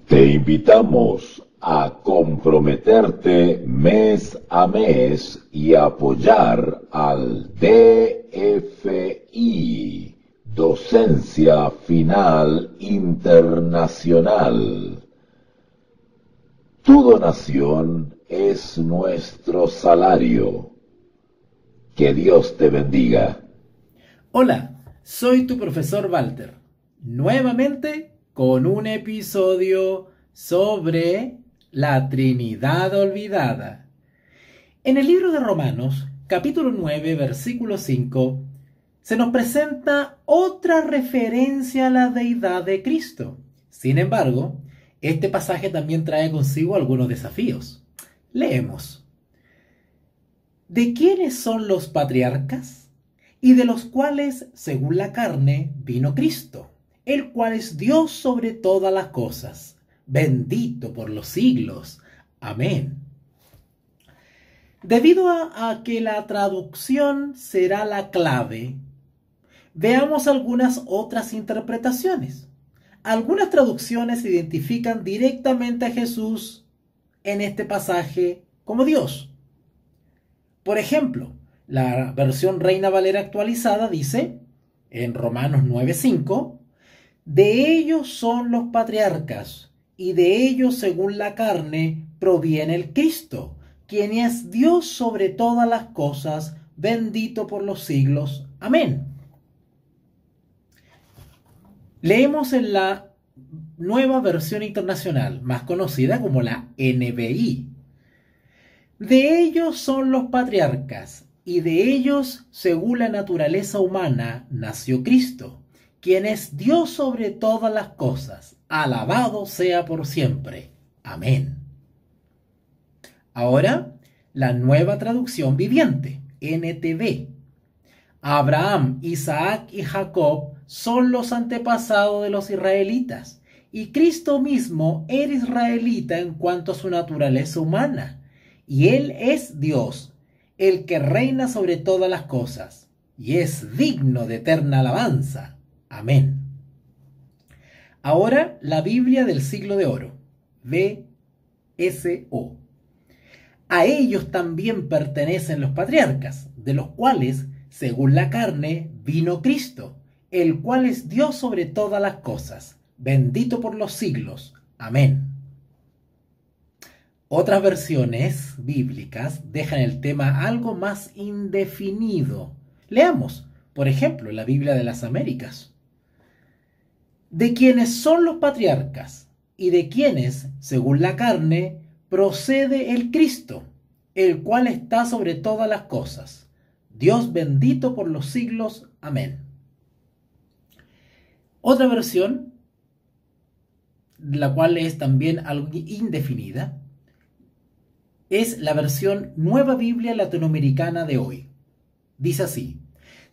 Te invitamos a comprometerte mes a mes y apoyar al DFI, Docencia Final Internacional. Tu donación es nuestro salario. Que Dios te bendiga. Hola, soy tu profesor Walter, nuevamente con un episodio sobre la Trinidad olvidada. En el libro de Romanos, capítulo 9, versículo 5, se nos presenta otra referencia a la deidad de Cristo. Sin embargo, este pasaje también trae consigo algunos desafíos. Leemos. ¿De quiénes son los patriarcas? Y de los cuales, según la carne, vino Cristo, el cual es Dios sobre todas las cosas, bendito por los siglos. Amén. Debido a que la traducción será la clave, veamos algunas otras interpretaciones. Algunas traducciones identifican directamente a Jesús en este pasaje como Dios. Por ejemplo, la versión Reina Valera actualizada dice, en Romanos 9:5, de ellos son los patriarcas, y de ellos, según la carne, proviene el Cristo, quien es Dios sobre todas las cosas, bendito por los siglos. Amén. Leemos en la nueva versión internacional, más conocida como la NBI. De ellos son los patriarcas, y de ellos, según la naturaleza humana, nació Cristo, quien es Dios sobre todas las cosas. Alabado sea por siempre. Amén. Ahora, la nueva traducción viviente, NTV. Abraham, Isaac y Jacob son los antepasados de los israelitas, y Cristo mismo era israelita en cuanto a su naturaleza humana. Y Él es Dios, el que reina sobre todas las cosas, y es digno de eterna alabanza. Amén. Ahora la Biblia del Siglo de Oro, BSO. A ellos también pertenecen los patriarcas, de los cuales, según la carne, vino Cristo, el cual es Dios sobre todas las cosas, bendito por los siglos. Amén. Otras versiones bíblicas dejan el tema algo más indefinido. Leamos, por ejemplo, la Biblia de las Américas. De quienes son los patriarcas y de quienes, según la carne, procede el Cristo, el cual está sobre todas las cosas. Dios bendito por los siglos. Amén. Otra versión, la cual es también algo indefinida, es la versión Nueva Biblia Latinoamericana de hoy. Dice así,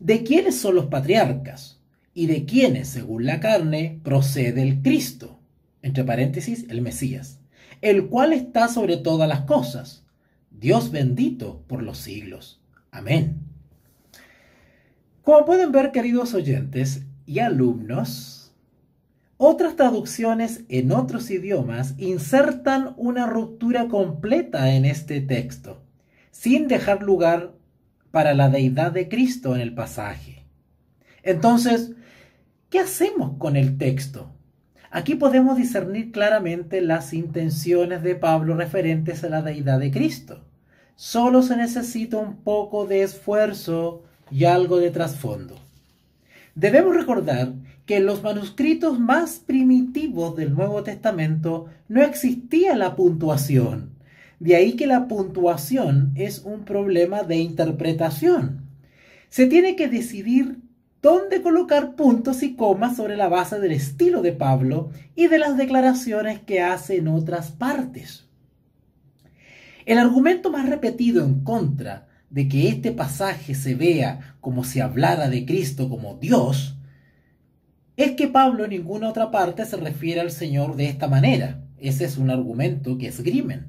¿de quiénes son los patriarcas? Y de quienes, según la carne, procede el Cristo, entre paréntesis, el Mesías, el cual está sobre todas las cosas, Dios bendito por los siglos. Amén. Como pueden ver, queridos oyentes y alumnos, otras traducciones en otros idiomas insertan una ruptura completa en este texto, sin dejar lugar para la deidad de Cristo en el pasaje. Entonces, ¿qué hacemos con el texto? Aquí podemos discernir claramente las intenciones de Pablo referentes a la deidad de Cristo. Solo se necesita un poco de esfuerzo y algo de trasfondo. Debemos recordar que en los manuscritos más primitivos del Nuevo Testamento no existía la puntuación. De ahí que la puntuación es un problema de interpretación. Se tiene que decidir dónde colocar puntos y comas sobre la base del estilo de Pablo y de las declaraciones que hace en otras partes. El argumento más repetido en contra de que este pasaje se vea como si hablara de Cristo como Dios, es que Pablo en ninguna otra parte se refiere al Señor de esta manera. Ese es un argumento que esgrimen.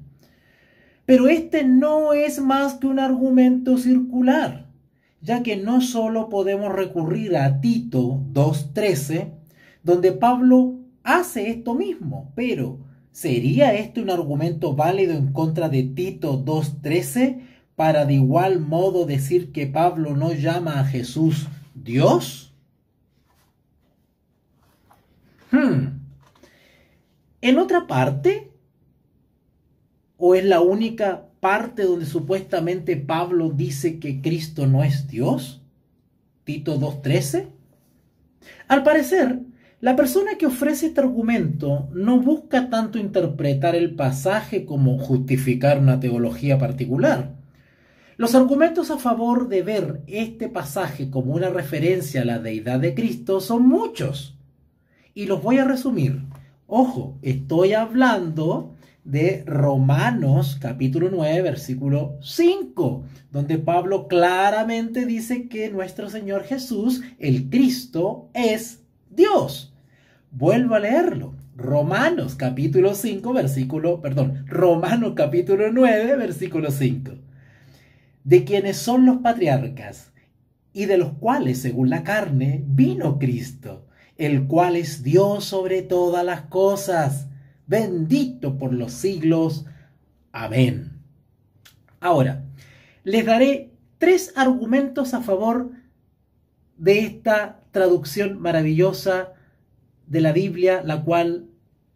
Pero este no es más que un argumento circular, ya que no solo podemos recurrir a Tito 2:13, donde Pablo hace esto mismo, pero ¿Sería este un argumento válido en contra de Tito 2:13 para de igual modo decir que Pablo no llama a Jesús Dios? ¿En otra parte? ¿O es la única parte donde supuestamente Pablo dice que Cristo no es Dios? Tito 2:13. Al parecer, la persona que ofrece este argumento no busca tanto interpretar el pasaje como justificar una teología particular. Los argumentos a favor de ver este pasaje como una referencia a la deidad de Cristo son muchos. Y los voy a resumir. Ojo, estoy hablando de Romanos capítulo 9, versículo 5, donde Pablo claramente dice que nuestro Señor Jesús, el Cristo, es Dios. Vuelvo a leerlo. Romanos capítulo 9, versículo 5. De quienes son los patriarcas, y de los cuales, según la carne, vino Cristo, el cual es Dios sobre todas las cosas, bendito por los siglos. Amén. Ahora, les daré 3 argumentos a favor de esta traducción maravillosa de la Biblia, la cual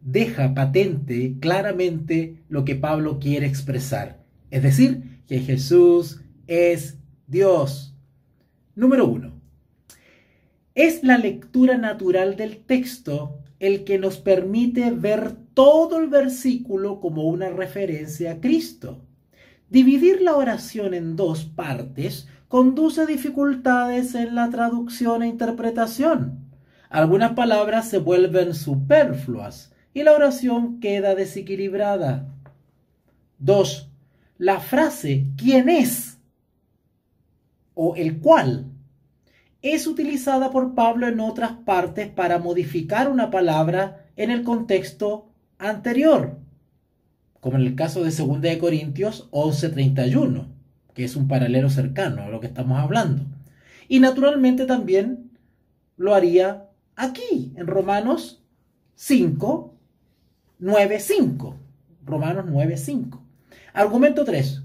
deja patente claramente lo que Pablo quiere expresar. Es decir, que Jesús es Dios. Número 1. Es la lectura natural del texto el que nos permite ver todo el versículo como una referencia a Cristo. Dividir la oración en 2 partes conduce a dificultades en la traducción e interpretación. Algunas palabras se vuelven superfluas y la oración queda desequilibrada. 2. La frase ¿quién es? O el cual es utilizada por Pablo en otras partes para modificar una palabra en el contexto anterior, como en el caso de 2 de Corintios 11:31, que es un paralelo cercano a lo que estamos hablando. Y naturalmente también lo haría aquí, en Romanos 9:5. Romanos 9:5. Argumento 3.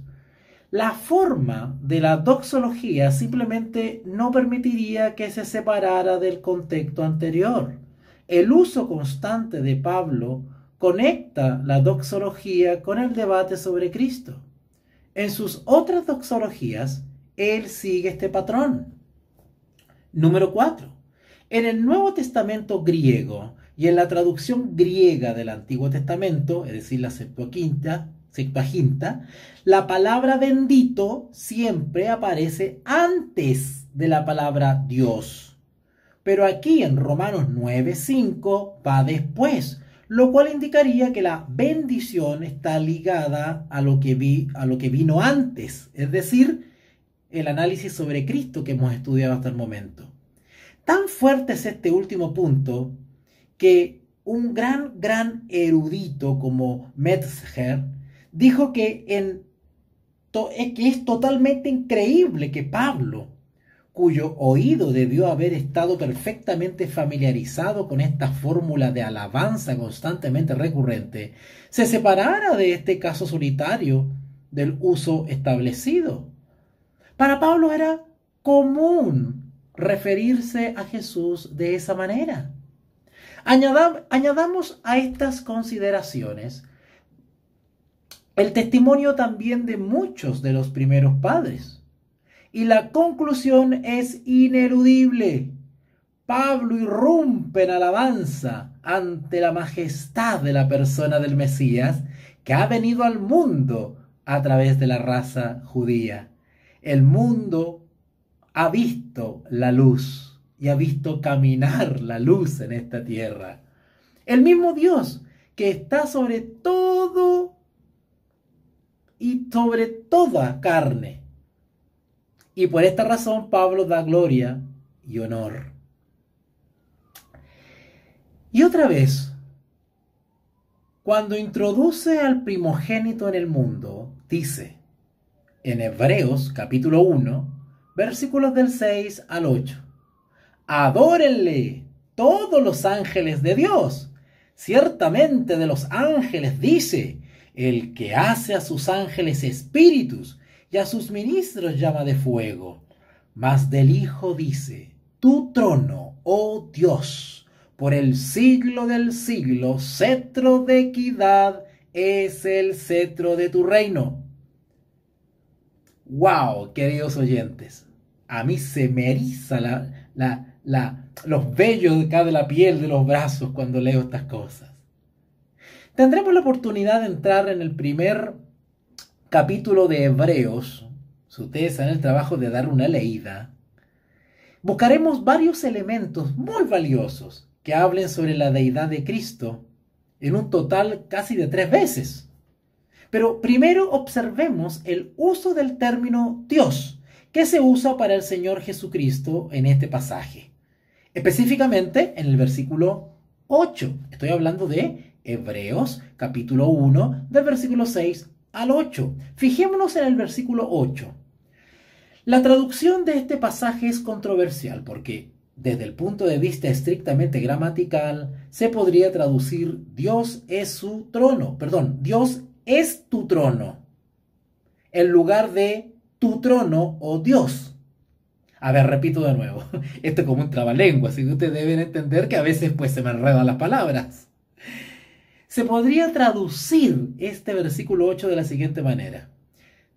La forma de la doxología simplemente no permitiría que se separara del contexto anterior. El uso constante de Pablo conecta la doxología con el debate sobre Cristo. En sus otras doxologías, él sigue este patrón. Número 4. En el Nuevo Testamento griego y en la traducción griega del Antiguo Testamento, es decir, la Septuaginta, la palabra bendito siempre aparece antes de la palabra Dios. Pero aquí en Romanos 9:5 va después, lo cual indicaría que la bendición está ligada a lo que vino antes, es decir, el análisis sobre Cristo que hemos estudiado hasta el momento. Tan fuerte es este último punto que un gran erudito como Metzger dijo que es totalmente increíble que Pablo, cuyo oído debió haber estado perfectamente familiarizado con esta fórmula de alabanza constantemente recurrente, se separara de este caso solitario del uso establecido. Para Pablo era común referirse a Jesús de esa manera. Añadamos a estas consideraciones el testimonio también de muchos de los primeros padres. Y la conclusión es ineludible. Pablo irrumpe en alabanza ante la majestad de la persona del Mesías que ha venido al mundo a través de la raza judía. El mundo ha visto la luz y ha visto caminar la luz en esta tierra. El mismo Dios que está sobre todo y sobre toda carne. Y por esta razón Pablo da gloria y honor. Y otra vez, cuando introduce al primogénito en el mundo, dice en Hebreos capítulo 1, versículos del 6 al 8. Adórenle todos los ángeles de Dios, Ciertamente de los ángeles dice, el que hace a sus ángeles espíritus y a sus ministros llama de fuego. Mas del Hijo dice, tu trono, oh Dios, por el siglo del siglo, cetro de equidad es el cetro de tu reino. ¡Wow, queridos oyentes! A mí se me eriza los vellos de acá de la piel de los brazos cuando leo estas cosas. Tendremos la oportunidad de entrar en el primer capítulo de Hebreos. Si ustedes están en el trabajo de dar una leída, buscaremos varios elementos muy valiosos que hablen sobre la deidad de Cristo en un total casi de 3 veces. Pero primero observemos el uso del término Dios, que se usa para el Señor Jesucristo en este pasaje. Específicamente en el versículo 8. Estoy hablando de Hebreos capítulo 1, del versículo 6 al 8. Fijémonos en el versículo 8. La traducción de este pasaje es controversial porque, desde el punto de vista estrictamente gramatical, se podría traducir Dios es su trono. Perdón, Dios es tu trono, en lugar de tu trono o Dios. A ver, repito de nuevo. Esto es como un trabalengua, así que ustedes deben entender que a veces pues se me enredan las palabras. Se podría traducir este versículo 8 de la siguiente manera.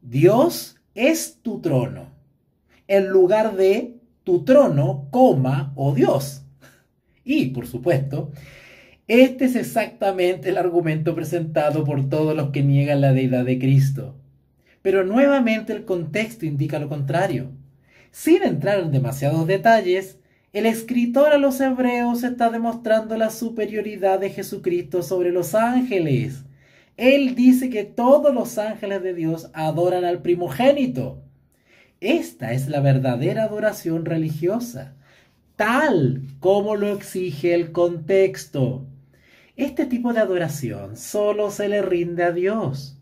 Dios es tu trono, en lugar de tu trono, coma, o Dios. Y, por supuesto, este es exactamente el argumento presentado por todos los que niegan la deidad de Cristo. Pero nuevamente el contexto indica lo contrario. Sin entrar en demasiados detalles, el escritor a los hebreos está demostrando la superioridad de Jesucristo sobre los ángeles. Él dice que todos los ángeles de Dios adoran al primogénito. Esta es la verdadera adoración religiosa, tal como lo exige el contexto. Este tipo de adoración solo se le rinde a Dios.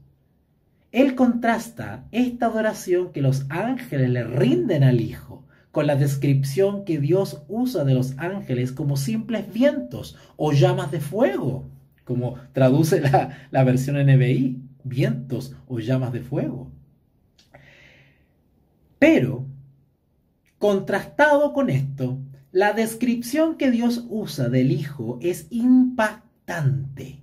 Él contrasta esta adoración que los ángeles le rinden al Hijo con la descripción que Dios usa de los ángeles como simples vientos o llamas de fuego, como traduce la versión NBI, vientos o llamas de fuego. Pero, contrastado con esto, la descripción que Dios usa del Hijo es impactante.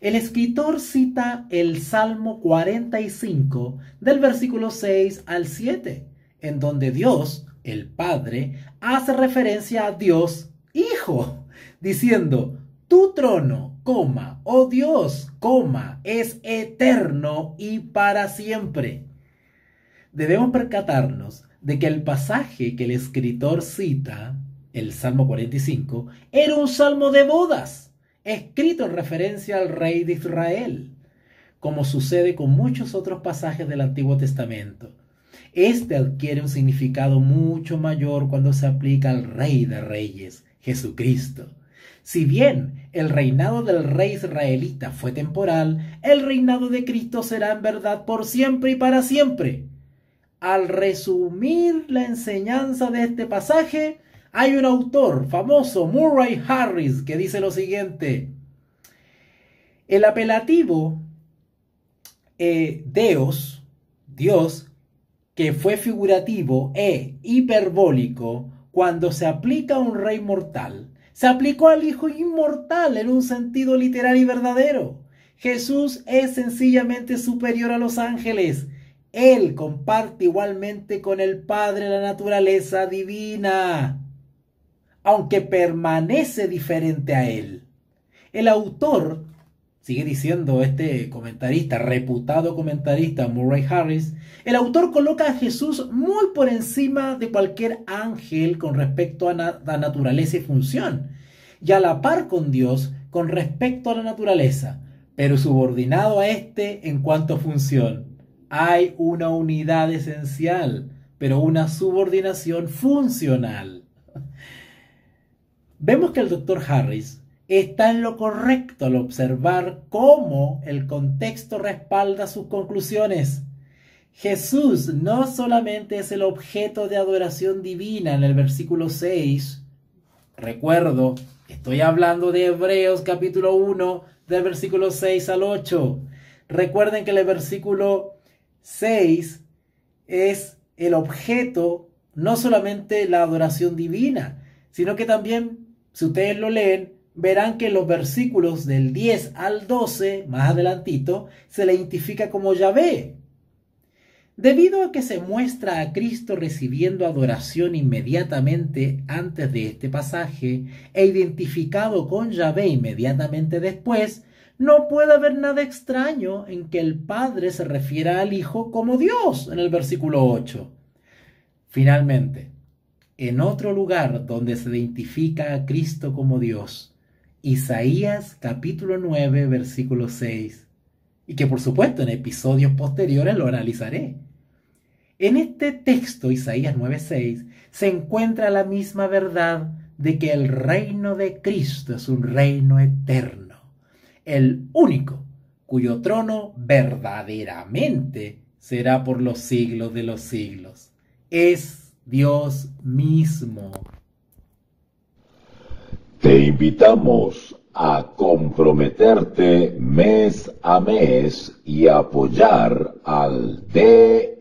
El escritor cita el Salmo 45 del versículo 6 al 7, en donde Dios, el Padre, hace referencia a Dios Hijo, diciendo, tu trono, coma, oh Dios, coma, es eterno y para siempre. Debemos percatarnos de que el pasaje que el escritor cita, el Salmo 45, era un salmo de bodas, escrito en referencia al rey de Israel, como sucede con muchos otros pasajes del Antiguo Testamento. Este adquiere un significado mucho mayor cuando se aplica al Rey de Reyes, Jesucristo. Si bien el reinado del rey israelita fue temporal, el reinado de Cristo será en verdad por siempre y para siempre. Al resumir la enseñanza de este pasaje, hay un autor famoso, Murray Harris, que dice lo siguiente: el apelativo Deus, Dios, que fue figurativo e hiperbólico cuando se aplica a un rey mortal, se aplicó al Hijo inmortal en un sentido literal y verdadero. Jesús es sencillamente superior a los ángeles. Él comparte igualmente con el Padre la naturaleza divina, aunque permanece diferente a él. El autor, sigue diciendo este comentarista, reputado comentarista Murray Harris, el autor coloca a Jesús muy por encima de cualquier ángel con respecto a la naturaleza y función, y a la par con Dios con respecto a la naturaleza, pero subordinado a este en cuanto a función. Hay una unidad esencial, pero una subordinación funcional. Vemos que el Dr. Harris está en lo correcto al observar cómo el contexto respalda sus conclusiones. Jesús no solamente es el objeto de adoración divina en el versículo 6, recuerdo Estoy hablando de Hebreos capítulo 1, del versículo 6 al 8. Recuerden que el versículo 6 es el objeto, no solamente la adoración divina, sino que también, si ustedes lo leen, verán que en los versículos del 10 al 12, más adelantito, se le identifica como Yahvé. Debido a que se muestra a Cristo recibiendo adoración inmediatamente antes de este pasaje e identificado con Yahvé inmediatamente después, no puede haber nada extraño en que el Padre se refiera al Hijo como Dios en el versículo 8. Finalmente, en otro lugar donde se identifica a Cristo como Dios, Isaías capítulo 9, versículo 6, y que por supuesto en episodios posteriores lo analizaré. En este texto, Isaías 9:6, se encuentra la misma verdad de que el reino de Cristo es un reino eterno, el único cuyo trono verdaderamente será por los siglos de los siglos. Es Dios mismo. Te invitamos a comprometerte mes a mes y apoyar al DFI,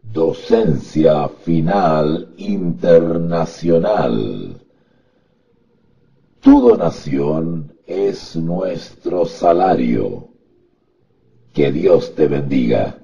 Docencia Final Internacional. Tu donación es nuestro salario. Que Dios te bendiga.